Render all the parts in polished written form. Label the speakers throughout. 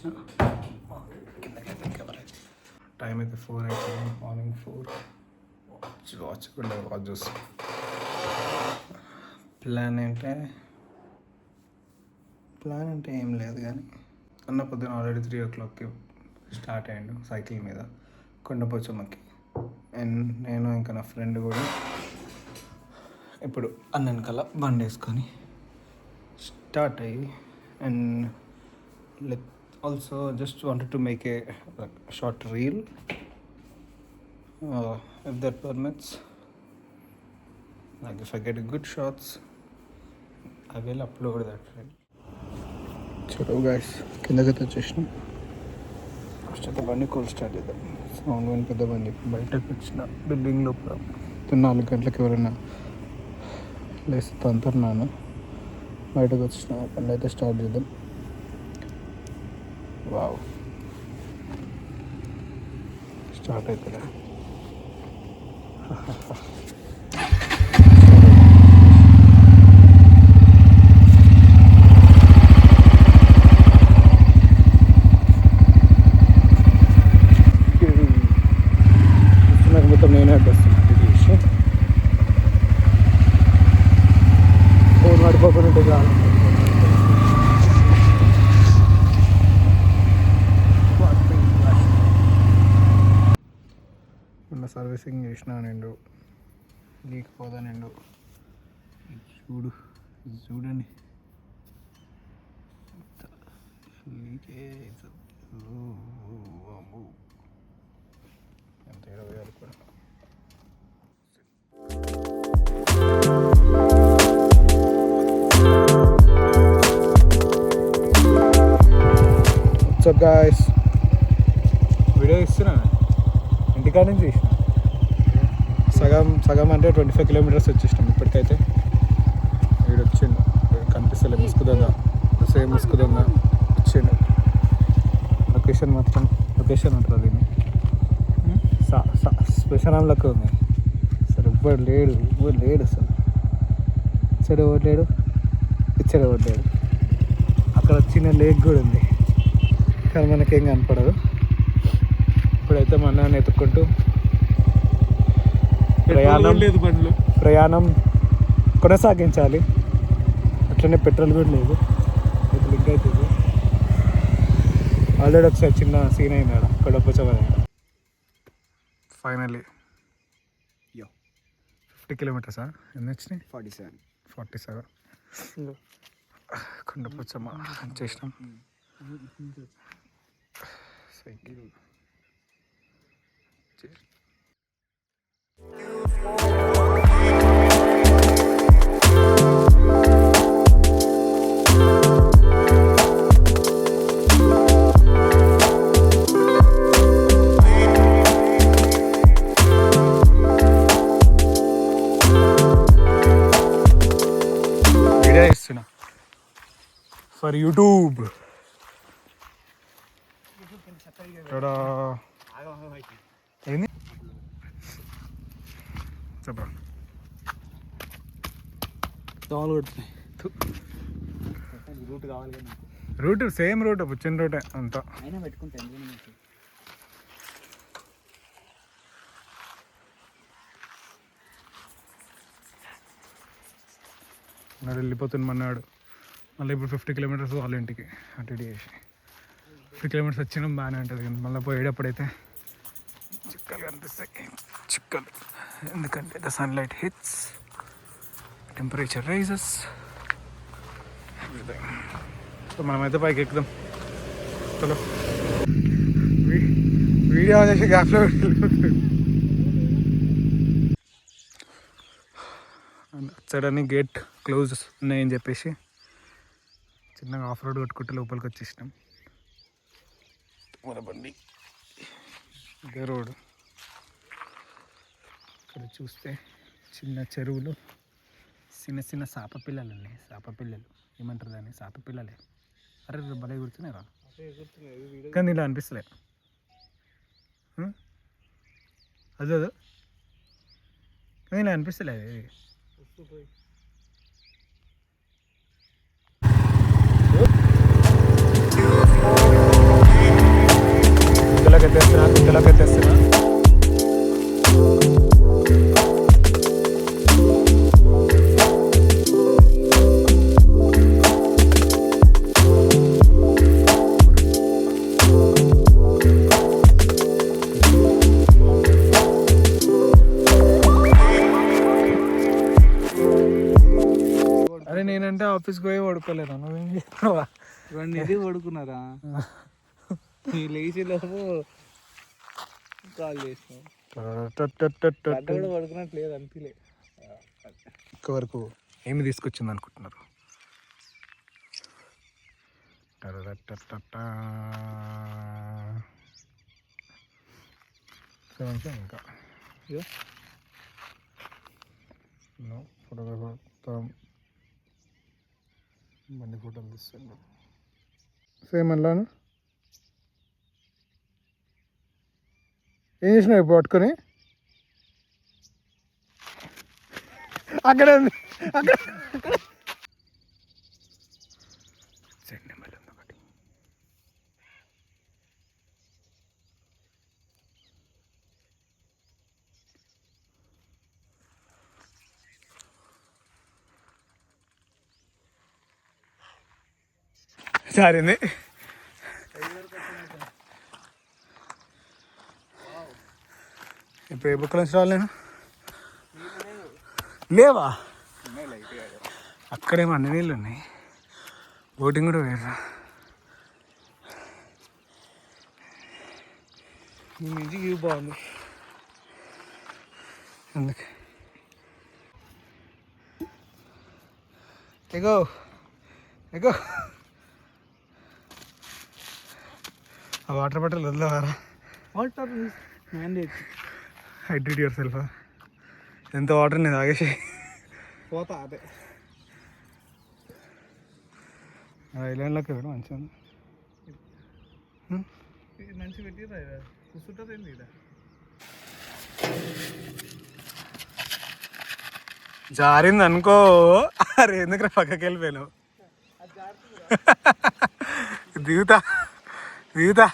Speaker 1: వచ్చేసిన కిందకి camera time అయితే 4 అవుతుంది, మార్నింగ్ 4. వాచ్ కూడా వాచ్ చూస్తాం. ప్లాన్ అంటే ఏం లేదు, కానీ అన్న పొద్దున ఆల్రెడీ 3 o'clockకి స్టార్ట్ అయ్యాడు సైకిల్ మీద కొండపోచమ్మకి. అండ్ నేను ఇంకా నా ఫ్రెండ్ కూడా ఇప్పుడు అన్న వెనకాల బండి వేసుకొని స్టార్ట్ అయ్యి. And like also just wanted to make a short reel if that permits, like if I get good shots I will upload that reel. చలో గైస్, కిందకైతే వచ్చేసినాం. ఫస్ట్ అయితే బండి కూల్ స్టార్ట్ చేద్దాం. సౌండ్ విని పెద్ద బండి బయటకు వచ్చిన బిల్డింగ్ లోపల 4 గంటలకు ఎవరైనా లేస్తే తంతున్నాను. బయటకు వచ్చిన బండి అయితే స్టార్ట్ చేద్దాం. వావ్, స్టార్ట్ అవుతుందా? మొత్తం నేనే అడ్డొస్తున్నా తీసి ఫోన్ పడిపోకుండా చాలు. మొన్న సర్వీసింగ్ చేసిన నిండు లీక్ పోదా నిండు. చూడండి లీకే ఎంత 20,000 కూడా. వాట్సాప్ గాయ్స్, వీడియో ఇస్తున్నా ఇంటికాడ నుంచి తీసిన. సగం అంటే 25 kilometers వచ్చేసినాం ఇప్పటికైతే. వీడు వచ్చిండు, కనిపిస్తలే ముసుకుదంగా, సేమ్ ముసుకుదంగా వచ్చిండు. లొకేషన్ మాత్రం లొకేషన్ ఉంటుంది దీన్ని శ్మశానంలోకి ఉంది. అసలు ఎవ్వడు లేడు అసలు. ఇచ్చాడు ఎవరు లేడు, ఇచ్చాడు ఎవరు లేడు. అక్కడ చిన్న లేక్ కూడా ఉంది, కానీ మనకేం కనపడదు. ఇప్పుడైతే మా నాన్న ఎత్తుక్కుంటూ ప్రయాణం కొనసాగించాలి. అట్లనే పెట్రోల్ కూడా లేదు, లింక్ అవుతుంది. ఆల్రెడీ ఒకసారి చిన్న సీన్ అయింది ఆడ కొండపోచమ్మ. ఫైనల్లీ 50 kilometers ఎన్ని వచ్చినాయి? 47 కొండపోచమ్మ చేసినాం. సైకిల్ వీడియో ఇస్తున్నా ఫర్ యూట్యూబ్. ఏంది చెప్పరా? దోమలు కొడుతున్నాయి. రూట్ కావాలి కదా, రూట్ సేమ్ రూట్, చిన్న రూటే అంతా. అయినా పెట్టుకుంటాను నాడు వెళ్ళిపోతున్నాడు. మళ్ళీ ఇప్పుడు 50 kilometers వాళ్ళ ఇంటికి అటు ఇటు చేసి 50 kilometers వచ్చినాం, బాగానే ఉంటుంది. కానీ మళ్ళీ పోయేటప్పుడైతే చుక్కలు కనిపిస్తాయి, చుక్కలు. ఎందుకంటే the sunlight hits, temperature rises. So మనమైతే పైకి ఎక్కుదాం. చలో, వీడియో ఆన్ చేసి గ్యాప్లో సడన్గా గేట్ క్లోజ్ ఉన్నాయని చెప్పేసి చిన్నగా ఆఫ్ రోడ్ కొట్టుకుంటే లోపలికి వచ్చేసినాం. మన బండి ఇదే రోడ్. ఇక్కడ చూస్తే చిన్న చెరువులు, చిన్న చిన్న సాప పిల్లలు ఉన్నాయి. సాప పిల్లలు ఏమంటారు దాన్ని? సాప పిల్లలే. అరే భలే గుర్తున్నారా? కానీ ఇలా అనిపిస్తలే. అదే కానీ ఇలా అనిపిస్తలే. ఆఫీస్కి పోయి పడుకోలేను, నువ్వేం చేస్తున్నావా?
Speaker 2: 2 పడుకున్నారా? నీ లేచి లోపు కాల్ చేసినావు. కూడా పడుకున్నట్టు లేదు అనిపించలే.
Speaker 1: వరకు ఏమి తీసుకొచ్చింది అనుకుంటున్నారు? ఇంకా ఫోటోగ్రాఫర్ బండి ఫోటోలు తీస్తాను. సేమ్ అట్లాను ఏం చేసినావు ఇప్పుడు పట్టుకొని? అక్కడ అక్కడ సారింది. ఇప్పుడు ఏ బుక్కల నుంచి రావాలి నేను? లేవా? అక్కడేమో అన్ని నీళ్ళు ఉన్నాయి, బోటింగ్ కూడా వేరా.
Speaker 2: నీ నుంచి వ్యూ బాగుంది
Speaker 1: అందుకే. ఎగో ఎగో ఆ వాటర్ బాటిల్ వదిలేవారా?
Speaker 2: Water mandate.
Speaker 1: Hydrate yourself. ఎంత వాటర్ నేను తాగేసి
Speaker 2: పోతా. అదే
Speaker 1: ఐలాండ్లోకి వెళ్ళడం మంచిగా
Speaker 2: మంచి పెట్టిరా, కూర్చుంటుంది ఏంది ఇక్కడ.
Speaker 1: జారింది అనుకో. అరే ఎందుకు పక్కకి వెళ్ళిపోయాను? దిగుతా దిగుతా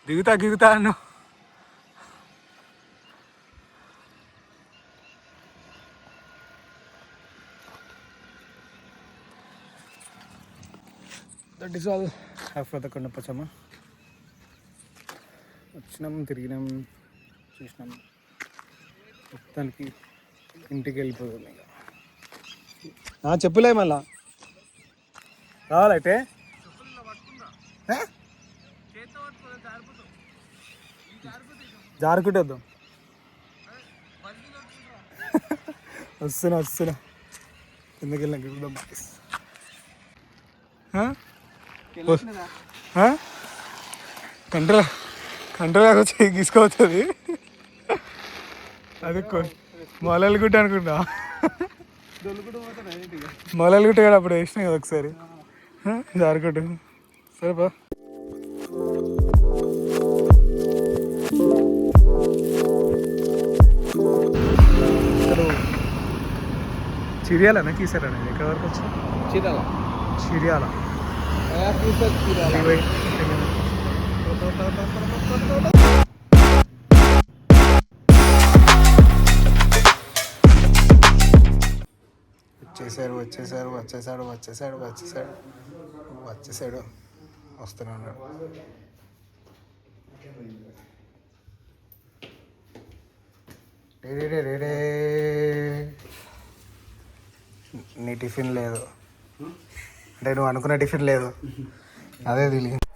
Speaker 1: దిగుతా దిగుతా అను. That is all have for the Kondapachamma. వచ్చినాం, తిరిగినాం, చూసినాం, మొత్తానికి ఇంటికి వెళ్ళిపోయాం ఇక. చెప్పులే మళ్ళా రావాలైతే. జారుకుంటే వద్దాం. వస్తున్నా కిందకి వెళ్ళినా చూద్దాం. కంట్రోల్ వచ్చి గీసుకోవచ్చుది. అది మొలలు గుట్ట అనుకుంటా. మొలలు గుట్ట కూడా అప్పుడు వేసినాయి కదా ఒకసారి జారుకుంటు. సరేపా. చిరియాలనా కీసారా? ఎక్కడి వరకు వచ్చి చిరియాల వచ్చేసాడు వస్తూనే ఉన్నాడు. నీ టిఫిన్ లేదు అంటే నువ్వు అనుకున్న టిఫిన్ లేదు, అదే తెలియదు.